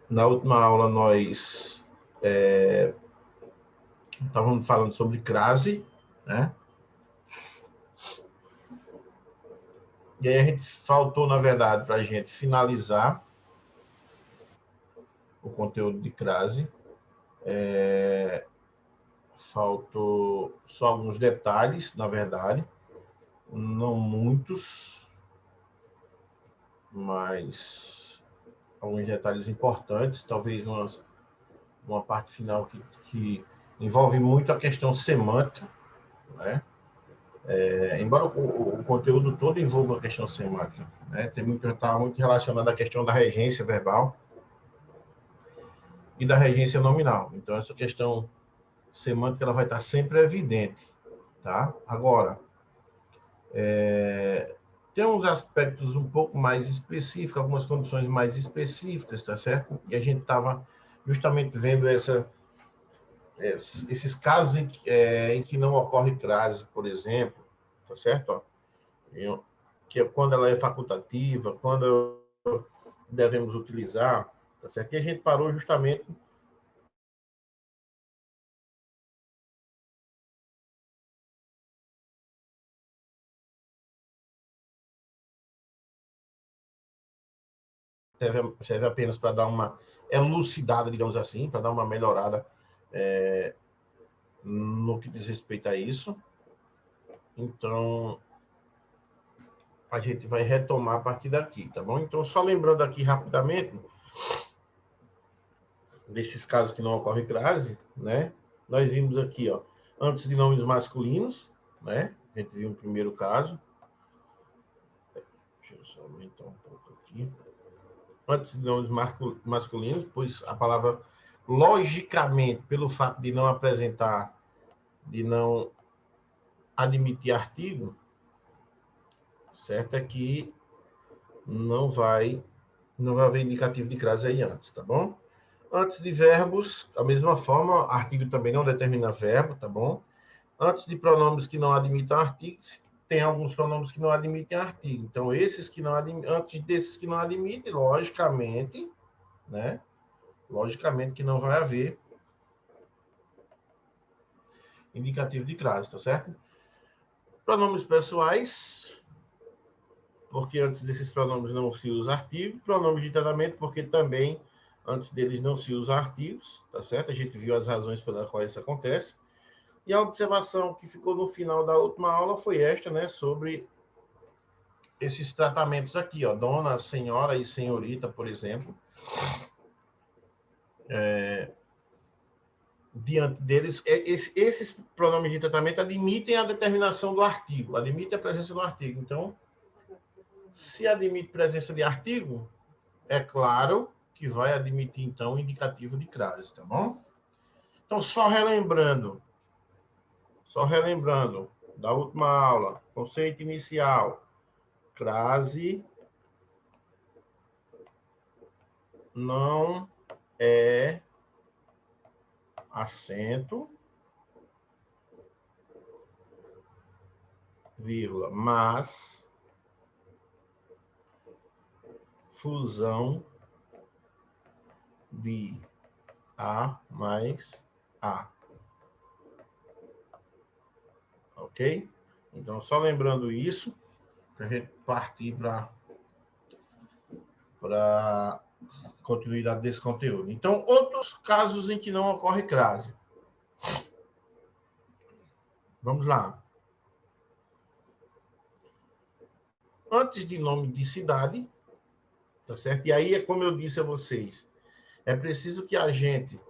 Na última aula, nós estávamos falando sobre crase, né? E aí a gente faltou, na verdade, para a gente finalizar o conteúdo de crase. Faltou só alguns detalhes, na verdade, não muitos, mas alguns detalhes importantes, talvez uma parte final que envolve muito a questão semântica, né? Embora o conteúdo todo envolva a questão semântica, né? Está muito relacionado à questão da regência verbal e da regência nominal. Então, essa questão semântica ela vai estar sempre evidente, tá? Agora, tem uns aspectos um pouco mais específicos, algumas condições mais específicas, tá certo? E a gente estava justamente vendo esses casos em que não ocorre crase, por exemplo, tá certo? Ó, que é quando ela é facultativa, quando devemos utilizar, tá certo? E a gente parou justamente serve apenas para dar uma elucidada, digamos assim, para dar uma melhorada no que diz respeito a isso. Então, a gente vai retomar a partir daqui, tá bom? Então, só lembrando aqui rapidamente, desses casos que não ocorre crase, né? Nós vimos aqui, ó, antes de nomes masculinos, né? A gente viu o primeiro caso. Deixa eu só aumentar um pouco aqui. Antes de nomes masculinos, pois a palavra, logicamente, pelo fato de não apresentar, de não admitir artigo, certo? É que não vai haver indicativo de crase aí antes, tá bom? Antes de verbos, da mesma forma, artigo também não determina verbo, tá bom? Antes de pronomes que não admitam artigos, tem alguns pronomes que não admitem artigo. Então, esses que não antes desses que não admitem, logicamente, né? Logicamente que não vai haver indicativo de crase, tá certo? Pronomes pessoais, porque antes desses pronomes não se usa artigo. Pronomes de tratamento, porque também antes deles não se usa artigos, tá certo? A gente viu as razões pelas quais isso acontece. E a observação que ficou no final da última aula foi esta, né, sobre esses tratamentos aqui, ó, dona, senhora e senhorita, por exemplo. Diante deles, esses pronomes de tratamento admitem a determinação do artigo, admitem a presença do artigo. Então, se admite presença de artigo, é claro que vai admitir, então, o indicativo de crase, tá bom? Então, só relembrando da última aula, conceito inicial, crase não é acento, vírgula, mas fusão de A mais A. Ok? Então, só lembrando isso, para a gente partir para continuidade desse conteúdo. Então, outros casos em que não ocorre crase. Vamos lá. Antes de nome de cidade, tá certo? E aí é como eu disse a vocês, é preciso que a gente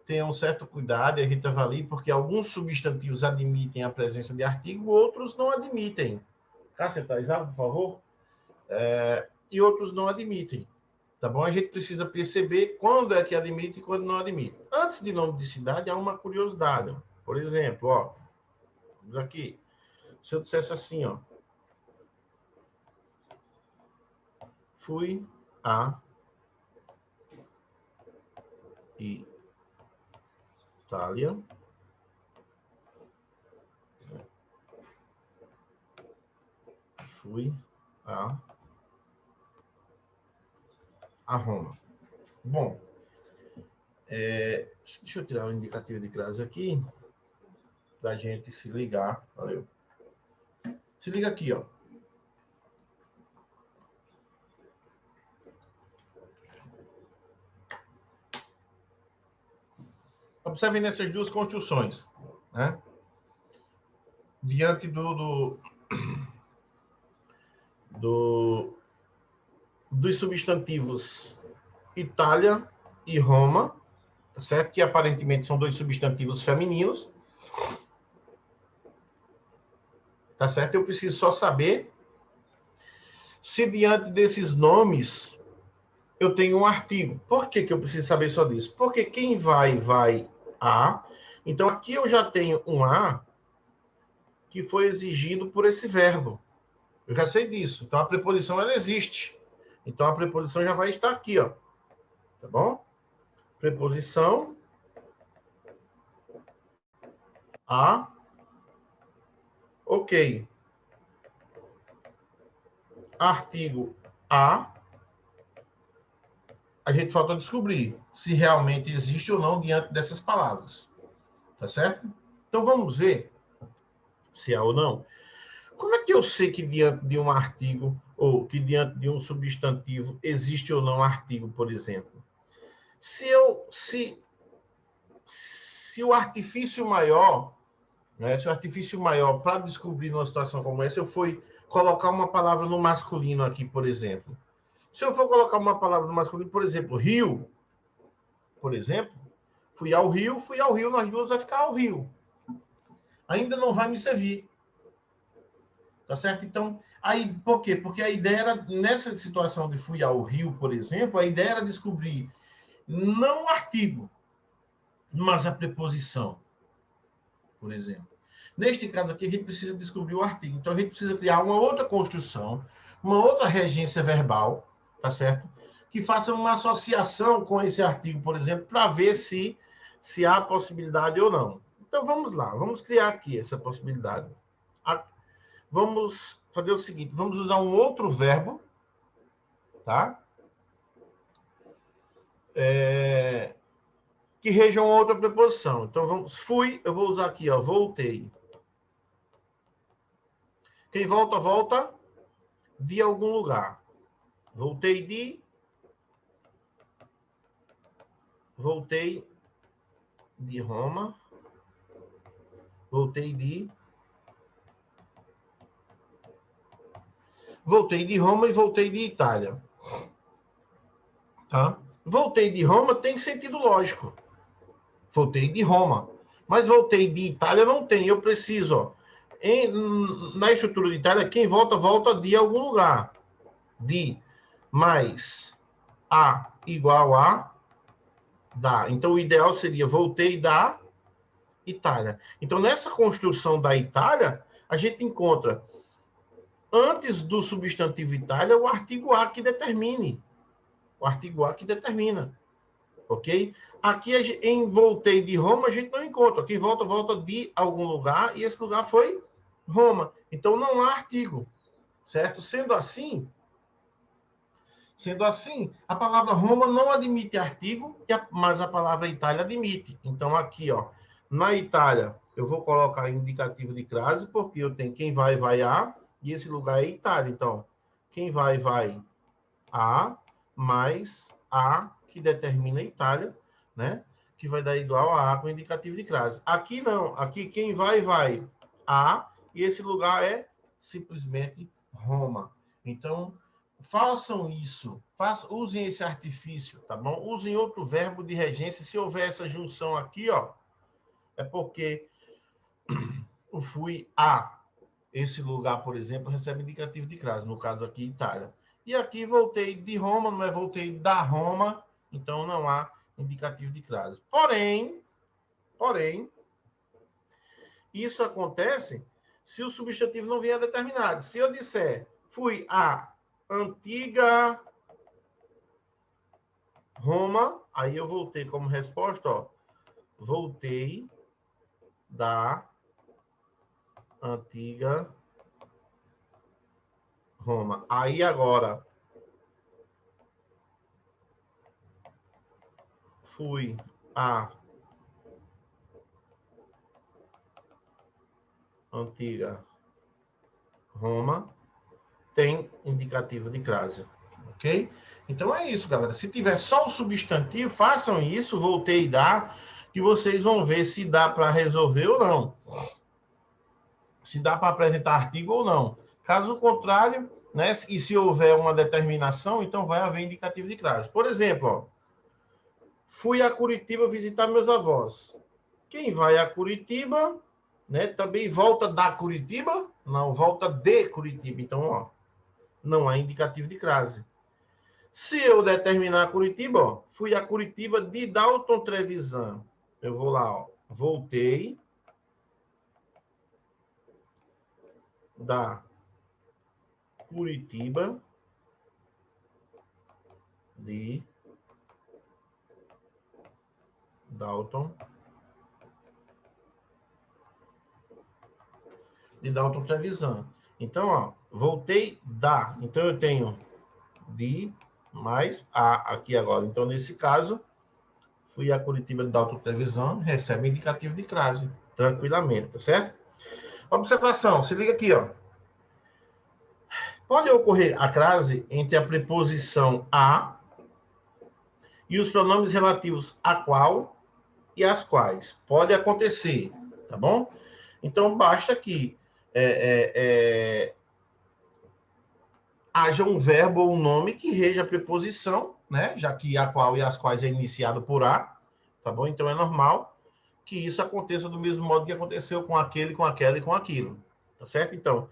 tenha um certo cuidado e a gente avalie, porque alguns substantivos admitem a presença de artigo, outros não admitem. Cássia, tá exato, por favor? E outros não admitem. Tá bom? A gente precisa perceber quando é que admite e quando não admite. Antes de nome de cidade, há uma curiosidade. Por exemplo, ó, vamos aqui. Se eu dissesse assim, ó, fui a Itália, fui a Roma. Bom, deixa eu tirar o indicativo de crase aqui, para a gente se ligar. Valeu. Se liga aqui, ó. Observem nessas duas construções, né? Diante dos substantivos Itália e Roma, tá certo? Que aparentemente são dois substantivos femininos, tá certo? Eu preciso só saber se diante desses nomes eu tenho um artigo. Por que eu preciso saber só disso? Porque quem vai a. Então aqui eu já tenho um a que foi exigido por esse verbo. Eu já sei disso. Então a preposição ela existe. Então a preposição já vai estar aqui, ó. Tá bom? Preposição a. Ok. Artigo a. A gente falta descobrir se realmente existe ou não diante dessas palavras. Tá certo? Então vamos ver se é ou não. Como é que eu sei que diante de um artigo ou que diante de um substantivo existe ou não artigo, por exemplo? Se o artifício maior, né, se o artifício maior para descobrir uma situação como essa, eu for colocar uma palavra no masculino aqui, por exemplo. Se eu for colocar uma palavra no masculino, por exemplo, rio, por exemplo, fui ao rio, nós duas vai ficar ao rio. Ainda não vai me servir. Tá certo? Então, aí, por quê? Porque a ideia era, nessa situação de fui ao rio, por exemplo, a ideia era descobrir não o artigo, mas a preposição, por exemplo. Neste caso aqui, a gente precisa descobrir o artigo. Então, a gente precisa criar uma outra construção, uma outra regência verbal, tá certo? Que faça uma associação com esse artigo, por exemplo, para ver se há possibilidade ou não. Então, vamos lá. Vamos criar aqui essa possibilidade. Vamos fazer o seguinte, vamos usar um outro verbo, tá? Que reja uma outra preposição. Então, vamos, fui, eu vou usar aqui, ó, voltei. Quem volta, volta de algum lugar. Voltei de Roma, voltei de Roma e voltei de Itália. Tá? Voltei de Roma tem sentido lógico. Voltei de Roma. Mas voltei de Itália não tem. Eu preciso, ó, na estrutura de Itália, quem volta, volta de algum lugar. De mais a igual a da. Então, o ideal seria voltei da Itália. Então, nessa construção da Itália, a gente encontra, antes do substantivo Itália, o artigo a que determine. O artigo a que determina. Ok? Aqui, em voltei de Roma, a gente não encontra. Quem volta, volta de algum lugar, e esse lugar foi Roma. Então, não há artigo. Certo? Sendo assim, a palavra Roma não admite artigo, mas a palavra Itália admite. Então, aqui, ó, na Itália, eu vou colocar indicativo de crase, porque eu tenho quem vai a, e esse lugar é Itália. Então, quem vai a, mais a, que determina Itália, né? Que vai dar igual a com indicativo de crase. Aqui não. Aqui quem vai a, e esse lugar é simplesmente Roma. Então, façam isso. Usem esse artifício, tá bom? Usem outro verbo de regência. Se houver essa junção aqui, ó, é porque o fui a. Esse lugar, por exemplo, recebe indicativo de crase. No caso aqui, Itália. E aqui voltei de Roma, não é voltei da Roma, então não há indicativo de crase. Porém, isso acontece se o substantivo não vier determinado. Se eu disser fui a antiga Roma, aí eu voltei como resposta, ó, voltei da antiga Roma. Aí agora fui à antiga Roma, tem indicativo de crase, ok? Então é isso, galera. Se tiver só o substantivo, façam isso, voltei e dá, que vocês vão ver se dá para resolver ou não. Se dá para apresentar artigo ou não. Caso contrário, né, e se houver uma determinação, então vai haver indicativo de crase. Por exemplo, ó, fui a Curitiba visitar meus avós. Quem vai a Curitiba, né, também volta da Curitiba? Não, volta de Curitiba. Então, ó, não há indicativo de crase. Se eu determinar Curitiba, ó, fui a Curitiba de Dalton Trevisan. Eu vou lá, ó, voltei da Curitiba de Dalton Trevisan. Então, ó, voltei da. Então, eu tenho de mais a aqui agora. Então, nesse caso, fui a Curitiba de Dalton Trevisan, recebe indicativo de crase, tranquilamente, tá certo? Observação, se liga aqui, ó. Pode ocorrer a crase entre a preposição a e os pronomes relativos a qual e as quais. Pode acontecer, tá bom? Então, basta que haja um verbo ou um nome que reja a preposição, né? Já que a qual e as quais é iniciado por a, tá bom? Então, é normal que isso aconteça do mesmo modo que aconteceu com aquele, com aquela e com aquilo, tá certo? Então,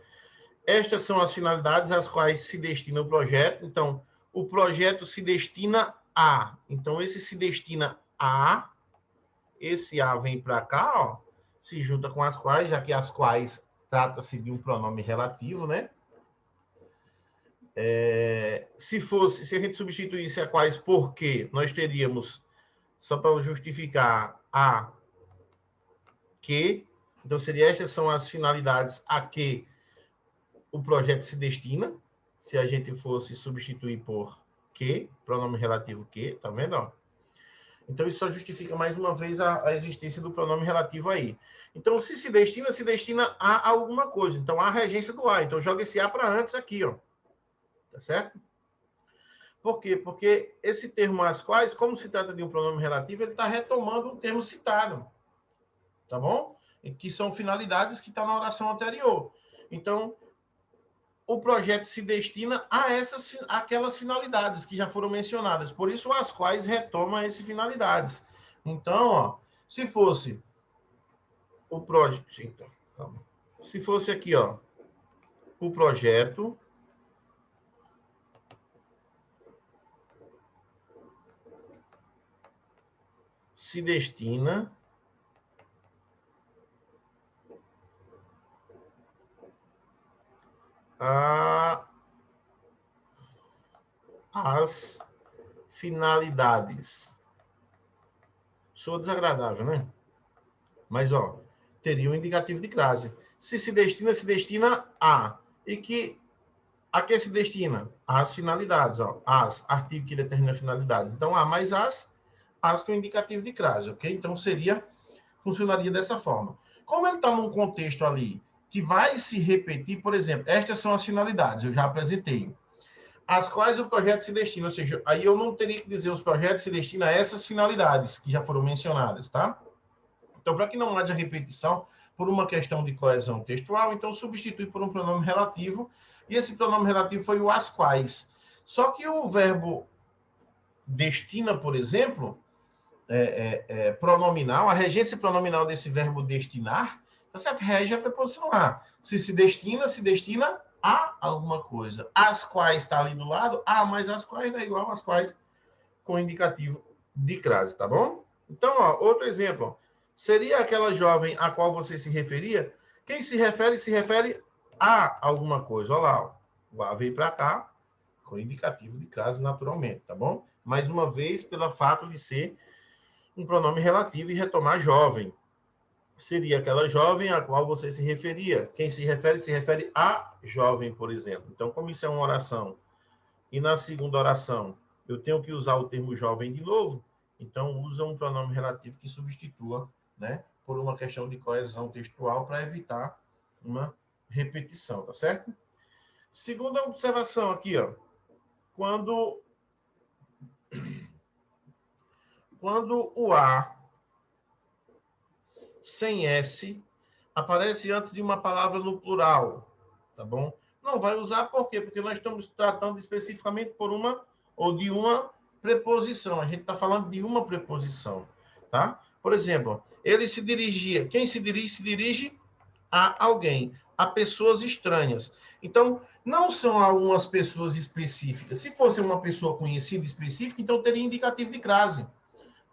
estas são as finalidades às quais se destina o projeto. Então, o projeto se destina a. Então, esse se destina a, esse a vem para cá, ó, se junta com as quais, já que as quais trata-se de um pronome relativo, né? Se a gente substituísse a quais por que, nós teríamos, só para justificar, a que. Então, estas são as finalidades a que o projeto se destina, se a gente fosse substituir por que, pronome relativo que, tá vendo? Ó? Então, isso só justifica mais uma vez a existência do pronome relativo aí. Então, se destina a alguma coisa. Então, a regência do a. Então, joga esse a para antes aqui, ó. Tá certo? Por quê? Porque esse termo as quais, como se trata de um pronome relativo, ele está retomando um termo citado. Tá bom? E que são finalidades que estão na oração anterior. Então, o projeto se destina a aquelas finalidades que já foram mencionadas. Por isso, as quais retoma essas finalidades. Então, ó, se fosse o projeto... Então, calma. Se fosse aqui, ó, o projeto se destina às finalidades. Sou desagradável, né? Mas, ó, teria um indicativo de crase. Se destina a. E a que se destina? Às finalidades, ó. As, artigo que determina finalidades. Então, a mais as com indicativo de crase, ok? Então, funcionaria dessa forma. Como ele está num contexto ali que vai se repetir, por exemplo, estas são as finalidades, eu já apresentei, às quais o projeto se destina, ou seja, aí eu não teria que dizer os projetos se destinam a essas finalidades que já foram mencionadas, tá? Então, para que não haja repetição, por uma questão de coesão textual, então substitui por um pronome relativo, e esse pronome relativo foi o as quais. Só que o verbo destina, por exemplo, pronominal, a regência pronominal desse verbo destinar, tá certo? Rege a preposição a. Se destina a alguma coisa. As quais está ali do lado, a mais as quais dá igual às quais com indicativo de crase, tá bom? Então, ó, outro exemplo. Ó, seria aquela jovem a qual você se referia? Quem se refere a alguma coisa. Olha lá, ó, o a veio para cá com indicativo de crase naturalmente, tá bom? Mais uma vez, pelo fato de ser um pronome relativo e retomar jovem. Seria aquela jovem a qual você se referia. Quem se refere a jovem, por exemplo. Então, como isso é uma oração, e na segunda oração eu tenho que usar o termo jovem de novo, Então, usa um pronome relativo que substitua, né, por uma questão de coesão textual para evitar uma repetição, tá certo? Segunda observação aqui, ó. Quando o A sem S aparece antes de uma palavra no plural, tá bom? Não vai usar por quê? Porque nós estamos tratando especificamente por uma ou de uma preposição. A gente está falando de uma preposição, tá? Por exemplo, ele se dirigia. Quem se dirige a alguém, a pessoas estranhas. Então, não são algumas pessoas específicas. Se fosse uma pessoa conhecida específica, então teria indicativo de crase,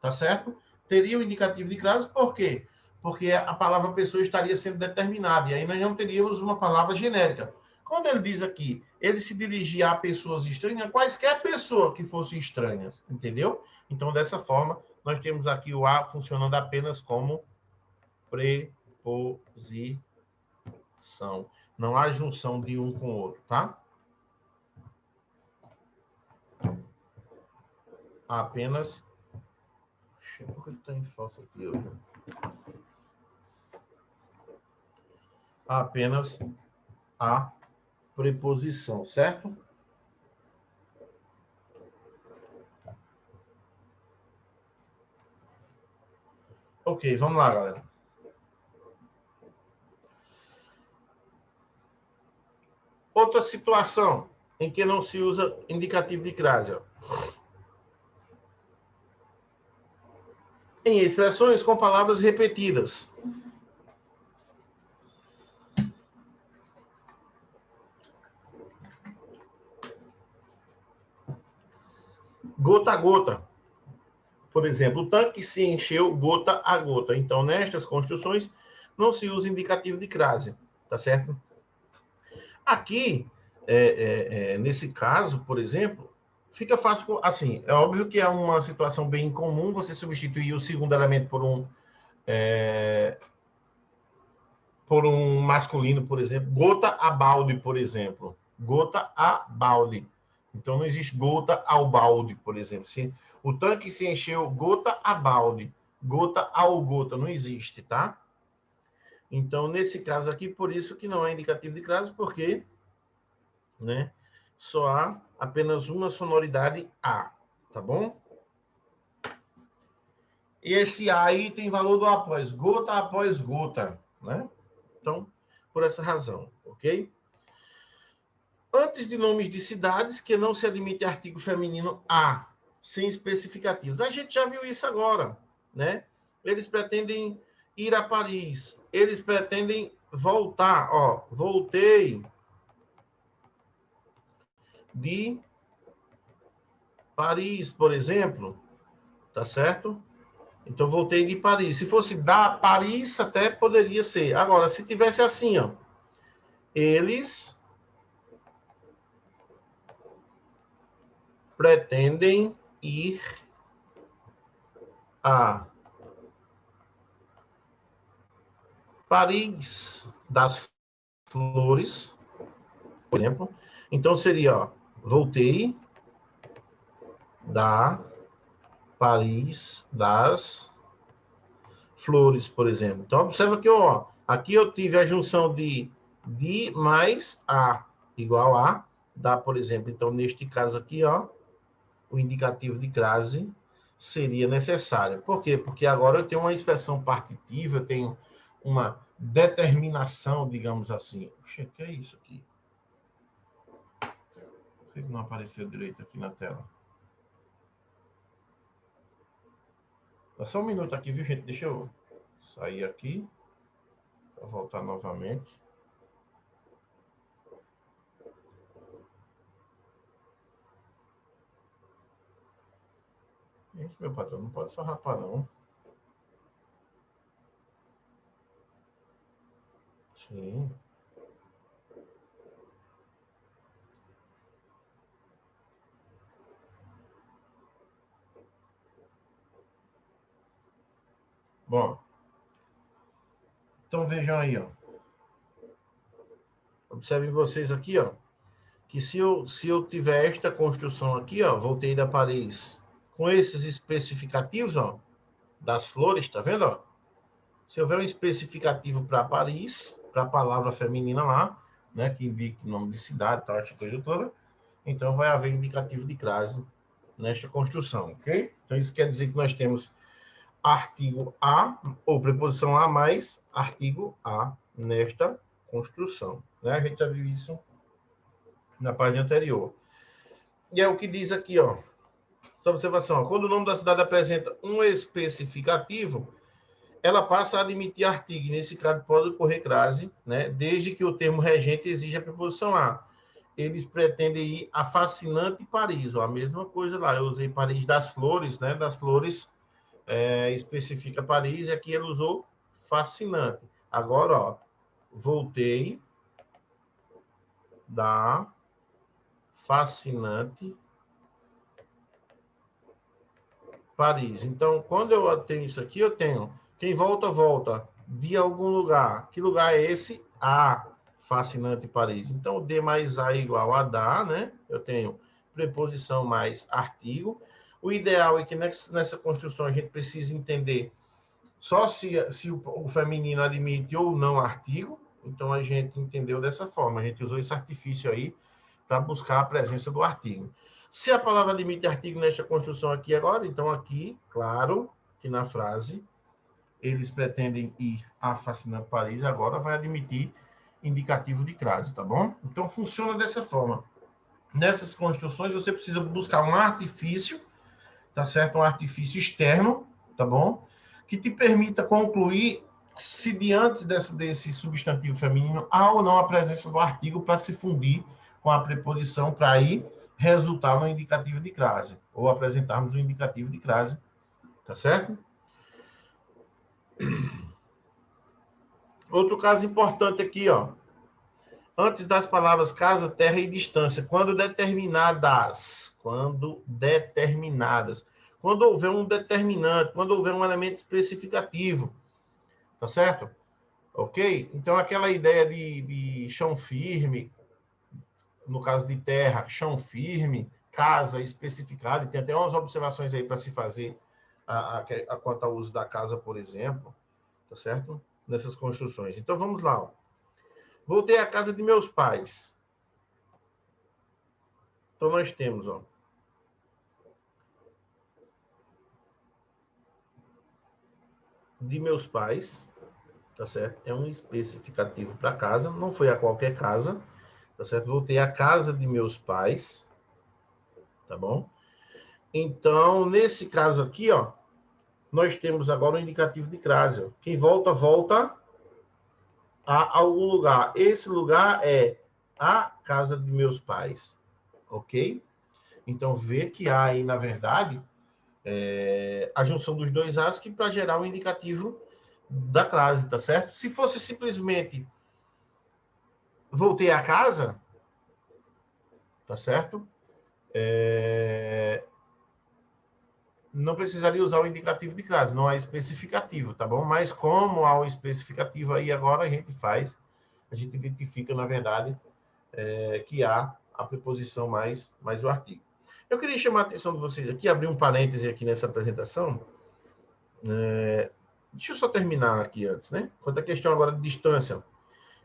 tá certo? Teria o indicativo de crase, por quê? Porque a palavra pessoa estaria sendo determinada, e aí nós não teríamos uma palavra genérica. Quando ele diz aqui, ele se dirigia a pessoas estranhas, quaisquer pessoa que fossem estranhas, entendeu? Então, dessa forma, nós temos aqui o A funcionando apenas como preposição. Não há junção de um com o outro, tá? Apenas... Por que está em falso aqui hoje? Apenas a preposição, certo? Ok, vamos lá, galera. Outra situação em que não se usa indicativo de crase. Ó. Em expressões com palavras repetidas. Gota a gota. Por exemplo, o tanque se encheu gota a gota. Então, nestas construções, não se usa indicativo de crase. Tá certo? Aqui, nesse caso, por exemplo, fica fácil, assim, é óbvio que é uma situação bem comum você substituir o segundo elemento por um masculino, por exemplo. Gota a balde, por exemplo. Gota a balde. Então, não existe gota ao balde, por exemplo. Se o tanque se encheu gota a balde, gota ao gota, não existe, tá? Então, nesse caso aqui, por isso que não é indicativo de crase, porque, né, só há apenas uma sonoridade A, tá bom? E esse A aí tem valor do após gota, né? Então, por essa razão, ok? Antes de nomes de cidades, que não se admite artigo feminino A, sem especificativos. A gente já viu isso agora, né? Eles pretendem ir a Paris. Eles pretendem voltar, ó, voltei de Paris, por exemplo, tá certo? Então, voltei de Paris. Se fosse da Paris, até poderia ser. Agora, se tivesse assim, ó, eles pretendem ir a Paris das Flores, por exemplo. Então, seria, ó, voltei da Paris das Flores, por exemplo. Então, observa que, ó, aqui eu tive a junção de mais a igual a, dá, por exemplo, então, neste caso aqui, ó, o indicativo de crase seria necessário. Por quê? Porque agora eu tenho uma expressão partitiva, eu tenho uma determinação, digamos assim. Oxe, o que é isso aqui? Por que não apareceu direito aqui na tela? Dá só um minuto aqui, viu, gente? Deixa eu sair aqui para voltar novamente. Gente, meu patrão, não pode só rapar, não. Sim. Bom. Então vejam aí, ó. Observem vocês aqui, ó. Que se eu tiver esta construção aqui, ó, voltei da Paris, com esses especificativos, ó, das flores, tá vendo, ó? Se houver um especificativo para Paris, para a palavra feminina lá, né, que indica o nome de cidade, tal, essa coisa toda, então vai haver indicativo de crase nesta construção, ok? Então isso quer dizer que nós temos artigo a, ou preposição a mais artigo a nesta construção, né? A gente já viu isso na página anterior. E é o que diz aqui, ó. Essa observação, ó, quando o nome da cidade apresenta um especificativo, ela passa a admitir artigo. Nesse caso, pode ocorrer crase, né? Desde que o termo regente exija a preposição a. Eles pretendem ir a fascinante Paris, ó, a mesma coisa lá. Eu usei Paris das flores, né? Das flores especifica Paris, e aqui ele usou fascinante. Agora, ó, voltei da fascinante Paris. Então, quando eu tenho isso aqui, eu tenho quem volta, volta de algum lugar. Que lugar é esse? A, fascinante Paris. Então, D mais A igual a da, né? Eu tenho preposição mais artigo. O ideal é que nessa construção a gente precisa entender só se o feminino admite ou não artigo. Então, a gente entendeu dessa forma. A gente usou esse artifício aí para buscar a presença do artigo. Se a palavra admite artigo nesta construção aqui agora, então aqui, claro, que na frase, eles pretendem ir a fascinante Paris, agora vai admitir indicativo de crase, tá bom? Então, funciona dessa forma. Nessas construções, você precisa buscar um artifício, tá certo? Um artifício externo, tá bom? Que te permita concluir se diante desse substantivo feminino há ou não a presença do artigo para se fundir com a preposição para aí resultar no indicativo de crase, ou apresentarmos um indicativo de crase, tá certo? Outro caso importante aqui, ó. Antes das palavras casa, terra e distância, quando determinadas, quando houver um determinante, quando houver um elemento especificativo, tá certo? Ok? Então, aquela ideia de chão firme, no caso de terra, chão firme, casa especificada, e tem até umas observações aí para se fazer quanto ao uso da casa, por exemplo, tá certo? Nessas construções. Então, vamos lá. Ó. Voltei à casa de meus pais. Então, nós temos, ó, de meus pais, tá certo? É um especificativo para casa, não foi a qualquer casa, tá certo? Voltei à casa de meus pais, tá bom? Então, nesse caso aqui, ó, nós temos agora o indicativo de crase. Ó. Quem volta, volta a algum lugar. Esse lugar é a casa de meus pais, ok? Então, vê que há aí, na verdade, a junção dos dois as que para gerar o indicativo da crase, tá certo? Se fosse simplesmente voltei a casa, tá certo? Não precisaria usar o indicativo de crase, não há especificativo, tá bom? Mas como há o especificativo aí, agora a gente identifica, na verdade, que há a preposição mais o artigo. Eu queria chamar a atenção de vocês aqui, abrir um parêntese aqui nessa apresentação. Deixa eu só terminar aqui antes, né? Quanto à questão agora de distância.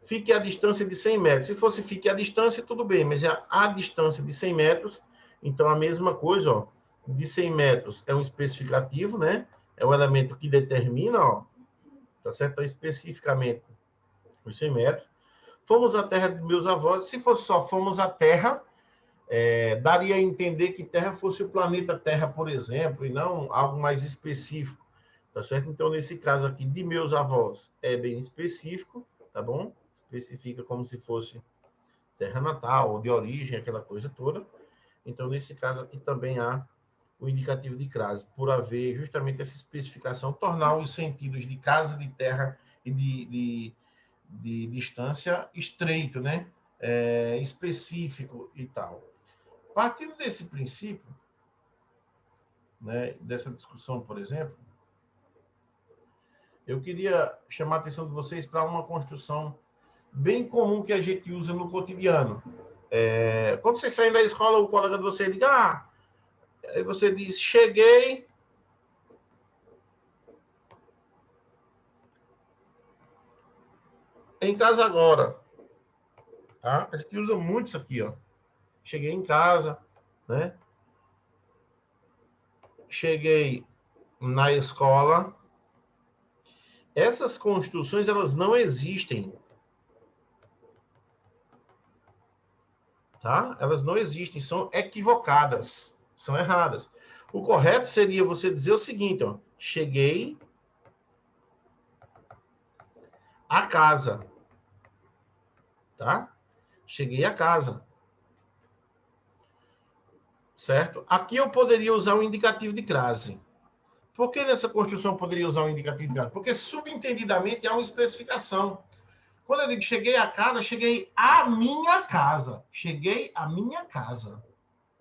Fique à distância de 100 metros. Se fosse fique à distância, tudo bem, mas é a distância de 100 metros, então a mesma coisa, ó, de 100 metros é um especificativo, né? É o elemento que determina, ó, tá certo? Então, especificamente os 100 metros. Fomos à terra de meus avós. Se fosse só fomos à terra, daria a entender que terra fosse o planeta Terra, por exemplo, e não algo mais específico, tá certo? Então, nesse caso aqui, de meus avós, é bem específico, tá bom? Especifica como se fosse terra natal, ou de origem, aquela coisa toda. Então, nesse caso aqui também há o indicativo de crase, por haver justamente essa especificação, tornar os sentidos de casa, de terra e de distância estreito, né? Específico e tal. Partindo desse princípio, né, dessa discussão, por exemplo, eu queria chamar a atenção de vocês para uma construção bem comum que a gente usa no cotidiano. Quando vocês saem da escola, o colega de vocês diz, Aí você diz, cheguei em casa agora. Tá? A gente usa muito isso aqui, ó. Cheguei em casa, né? Cheguei na escola. Essas construções, elas não existem. Tá? Elas não existem, são equivocadas, são erradas. O correto seria você dizer o seguinte, ó, cheguei a casa, tá? Cheguei a casa, certo? Aqui eu poderia usar o indicativo de crase. Por que nessa construção eu poderia usar o indicativo de crase? Porque subentendidamente há uma especificação. Quando eu digo cheguei a casa, cheguei à minha casa. Cheguei à minha casa.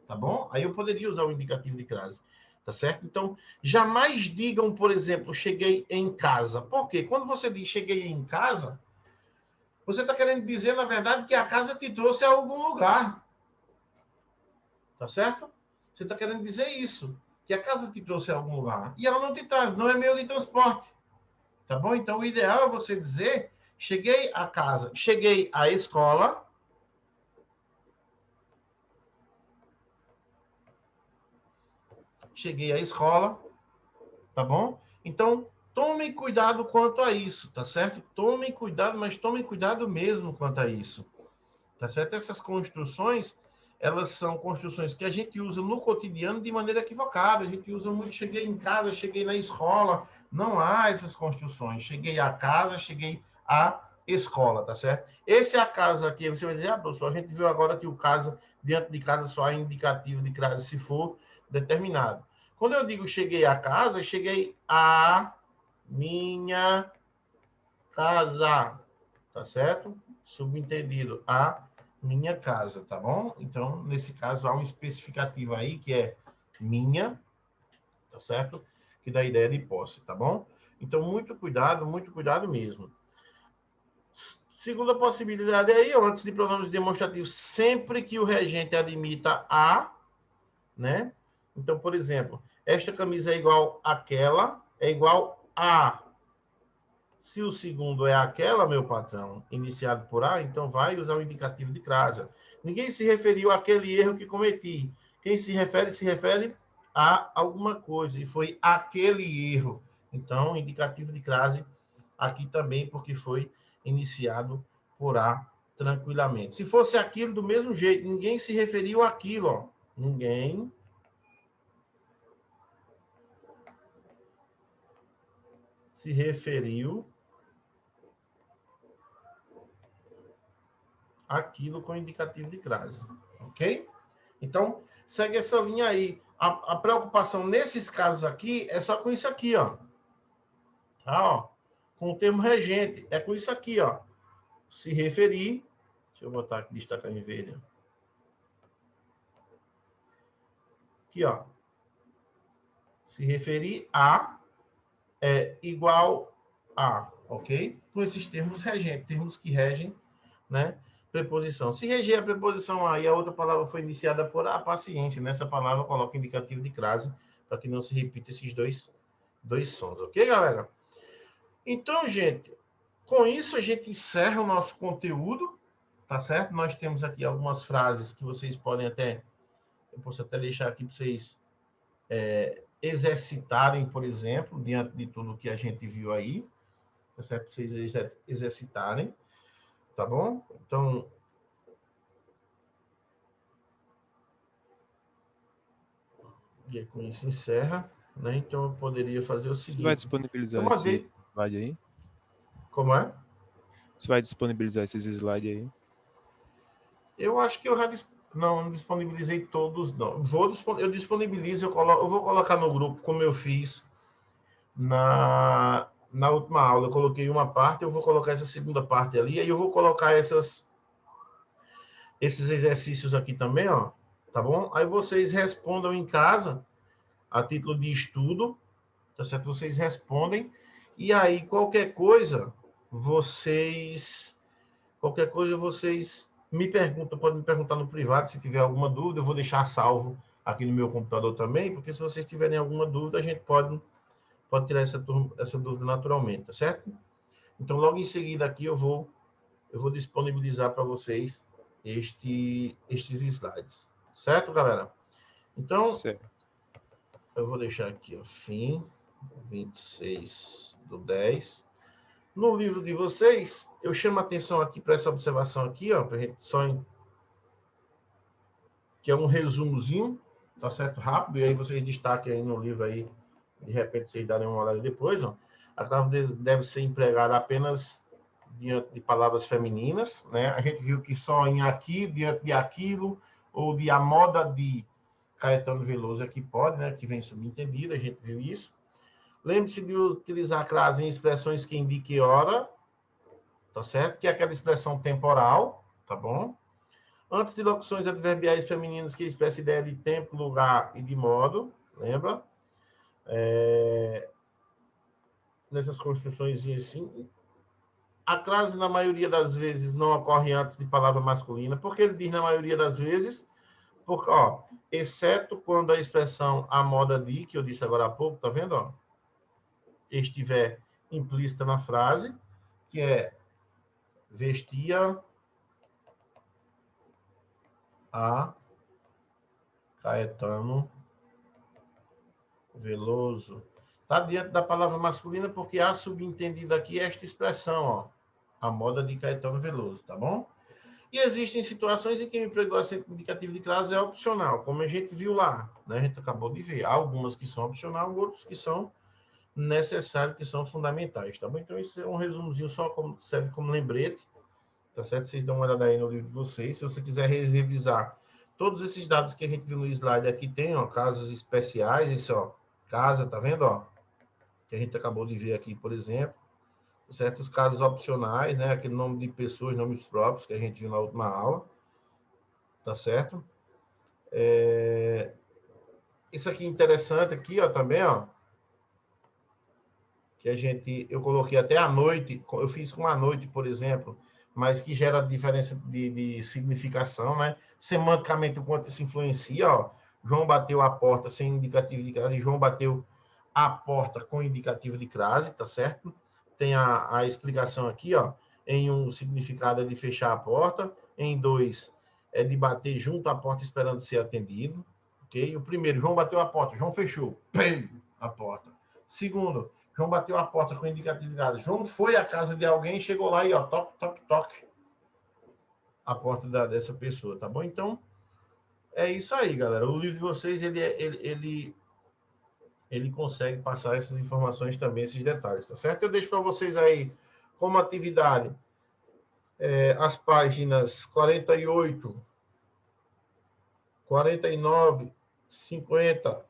Tá bom? Aí eu poderia usar o indicativo de crase. Tá certo? Então, jamais digam, por exemplo, cheguei em casa. Por quê? Quando você diz cheguei em casa, você está querendo dizer, na verdade, que a casa te trouxe a algum lugar. Tá certo? Você está querendo dizer isso. Que a casa te trouxe a algum lugar. E ela não te traz, não é meio de transporte. Tá bom? Então, o ideal é você dizer cheguei a casa, cheguei à escola. Cheguei à escola. Tá bom? Então, tomem cuidado quanto a isso, tá certo? Tomem cuidado, mas tomem cuidado mesmo quanto a isso. Tá certo? Essas construções, elas são construções que a gente usa no cotidiano de maneira equivocada. A gente usa muito, cheguei em casa, cheguei na escola. Não há essas construções. Cheguei à casa, cheguei à escola, tá certo? Esse é a casa aqui. Você vai dizer, ah, professor, a gente viu agora que o casa, diante de casa, só há indicativo de crase se for determinado. Quando eu digo cheguei à casa, cheguei à minha casa, tá certo? Subentendido, a minha casa, tá bom? Então, nesse caso, há um especificativo aí que é minha, tá certo? Que dá ideia de posse, tá bom? Então, muito cuidado mesmo. Segunda possibilidade aí, antes de pronomes demonstrativos, sempre que o regente admita a, né? Então, por exemplo, esta camisa é igual àquela, é igual a. Se o segundo é aquela, meu patrão, iniciado por A, então vai usar o indicativo de crase. Ninguém se referiu àquele erro que cometi. Quem se refere a alguma coisa. E foi aquele erro. Então, indicativo de crase aqui também, porque foi iniciado por A tranquilamente. Se fosse aquilo, do mesmo jeito, ninguém se referiu àquilo. Ó. Ninguém se referiu àquilo com indicativo de crase. Ok? Então, segue essa linha aí. A preocupação nesses casos aqui é só com isso aqui, ó. Tá, ó. Com o termo regente. É com isso aqui, ó. Se referir. Deixa eu botar aqui, destacar em verde. Aqui, ó. Se referir a é igual a, ok? Com esses termos regentes, termos que regem, né? Preposição. Se reger a preposição a e a outra palavra foi iniciada por a, paciência. Nessa palavra, coloca indicativo de crase para que não se repita esses dois sons, ok, galera? Então, gente, com isso a gente encerra o nosso conteúdo, tá certo? Nós temos aqui algumas frases que vocês podem até, eu posso até deixar aqui para vocês exercitarem, por exemplo, diante de tudo que a gente viu aí, tá certo? Para vocês exercitarem, tá bom? Então, e com isso encerra, né? Então eu poderia fazer o seguinte. Você vai disponibilizar eu esse slide aí? Como é? Você vai disponibilizar esses slides aí? Eu acho que eu já não disponibilizei todos, não. Eu disponibilizo, eu vou colocar no grupo, como eu fiz na última aula. Eu coloquei uma parte, eu vou colocar essa segunda parte ali, aí eu vou colocar esses exercícios aqui também, ó, tá bom? Aí vocês respondam em casa, a título de estudo, tá certo? Vocês respondem, e aí qualquer coisa, vocês me perguntam, podem me perguntar no privado, se tiver alguma dúvida, eu vou deixar salvo aqui no meu computador também, porque se vocês tiverem alguma dúvida, a gente pode tirar essa dúvida naturalmente, tá certo? Então, logo em seguida aqui eu vou disponibilizar para vocês estes slides. Certo, galera? Então, Certo. eu vou deixar aqui, ó, fim, 26/10. No livro de vocês, eu chamo a atenção aqui para essa observação aqui, ó, para a gente que é um resumozinho, tá certo? Rápido, e aí vocês destaquem aí no livro aí, de repente vocês darem uma olhada depois, ó. A clave deve ser empregada apenas diante de palavras femininas, né? A gente viu que só em aqui, diante de aquilo, ou de a moda de Caetano Veloso é que pode, né? Que vem subentendido, a gente viu isso. Lembre-se de utilizar a crase em expressões que indiquem hora, tá certo? Que é aquela expressão temporal, tá bom? Antes de locuções adverbiais femininas que expressam ideia de tempo, lugar e de modo, lembra? Nessas construções assim, a crase, na maioria das vezes, não ocorre antes de palavra masculina. Por que ele diz na maioria das vezes? Porque, ó, exceto quando a expressão a moda de, que eu disse agora há pouco, tá vendo, ó? Estiver implícita na frase, que é vestia a Caetano Veloso. Está diante da palavra masculina porque a subentendida aqui é esta expressão, ó, a moda de Caetano Veloso, tá bom? E existem situações em que o emprego acento indicativo de crase é opcional, como a gente viu lá, né? A gente acabou de ver. Há algumas que são opcional, outros que são necessários, que são fundamentais, tá bom? Então, isso é um resumozinho só, serve como lembrete, tá certo? Vocês dão uma olhada aí no livro de vocês. Se você quiser revisar todos esses dados que a gente viu no slide aqui, tem, ó, casos especiais, isso, ó, casa, tá vendo, ó? Que a gente acabou de ver aqui, por exemplo. Certos casos opcionais, né? Aquele nome de pessoas, nomes próprios, que a gente viu na última aula. Tá certo? Isso aqui interessante aqui, ó, também, ó. Que eu coloquei até à noite, eu fiz com a noite, por exemplo, mas que gera diferença de significação, né? Semanticamente, o quanto isso influencia, ó. João bateu a porta sem indicativo de crase, João bateu a porta com indicativo de crase, tá certo? Tem a explicação aqui, ó. Em um significado é de fechar a porta, em dois é de bater junto à porta esperando ser atendido, ok? O primeiro, João bateu a porta, João fechou, pem, a porta. Segundo, João bateu a porta com indicativo de crase. João foi à casa de alguém, chegou lá e, ó, toque, toque, toque, a porta dessa pessoa, tá bom? Então, é isso aí, galera. O livro de vocês, ele consegue passar essas informações também, esses detalhes, tá certo? Eu deixo para vocês aí, como atividade, as páginas 48, 49, 50,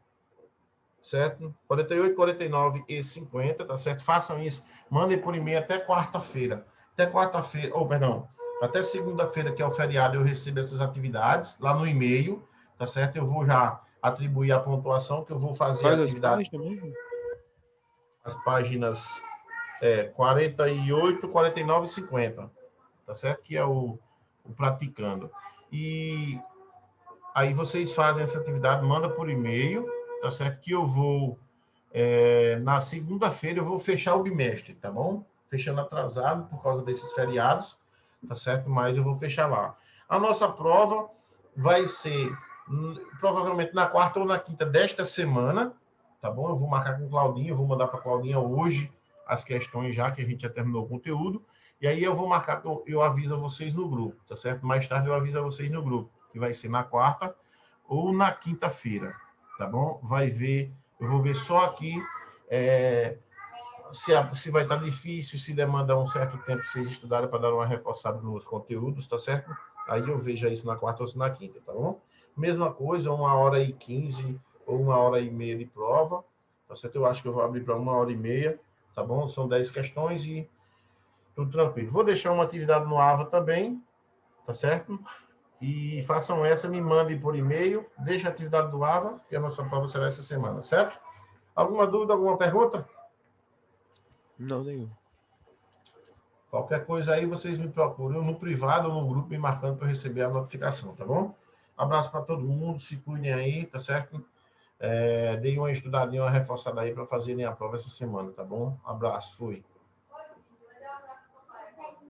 certo? 48, 49 e 50, tá certo? Façam isso, mandem por e-mail até quarta-feira. Até quarta-feira, perdão, até segunda-feira, que é o feriado, eu recebo essas atividades lá no e-mail, tá certo? Eu vou já atribuir a pontuação, que eu vou fazer a Quais as atividade. páginas mesmo? As páginas 48, 49 e 50, tá certo? Que é o praticando. E aí vocês fazem essa atividade, manda por e-mail, tá certo? Que eu vou, na segunda-feira, eu vou fechar o bimestre, tá bom? Fechando atrasado por causa desses feriados, tá certo? Mas eu vou fechar lá. A nossa prova vai ser provavelmente na quarta ou na quinta desta semana, tá bom? Eu vou marcar com o Claudinho, eu vou mandar para a Claudinha hoje as questões já, que a gente já terminou o conteúdo, e aí eu vou marcar, eu aviso a vocês no grupo, tá certo? Mais tarde eu aviso a vocês no grupo, que vai ser na quarta ou na quinta-feira, tá bom? Eu vou ver só aqui se vai estar difícil, se demanda um certo tempo para vocês estudarem para dar uma reforçada nos conteúdos, tá certo? Aí eu vejo isso na quarta ou na quinta, tá bom? Mesma coisa, 1h15 ou 1h30 de prova, tá certo? Eu acho que eu vou abrir para 1h30, tá bom? São 10 questões e tudo tranquilo. Vou deixar uma atividade no AVA também, tá certo? E façam essa, me mandem por e-mail, deixa a atividade do AVA, que a nossa prova será essa semana, certo? Alguma dúvida, alguma pergunta? Não, nenhum. Qualquer coisa aí, vocês me procuram no privado ou no grupo, me marcando para receber a notificação, tá bom? Abraço para todo mundo, se cuidem aí, tá certo? Deem uma estudadinha, uma reforçada aí para fazerem a prova essa semana, tá bom? Abraço, fui.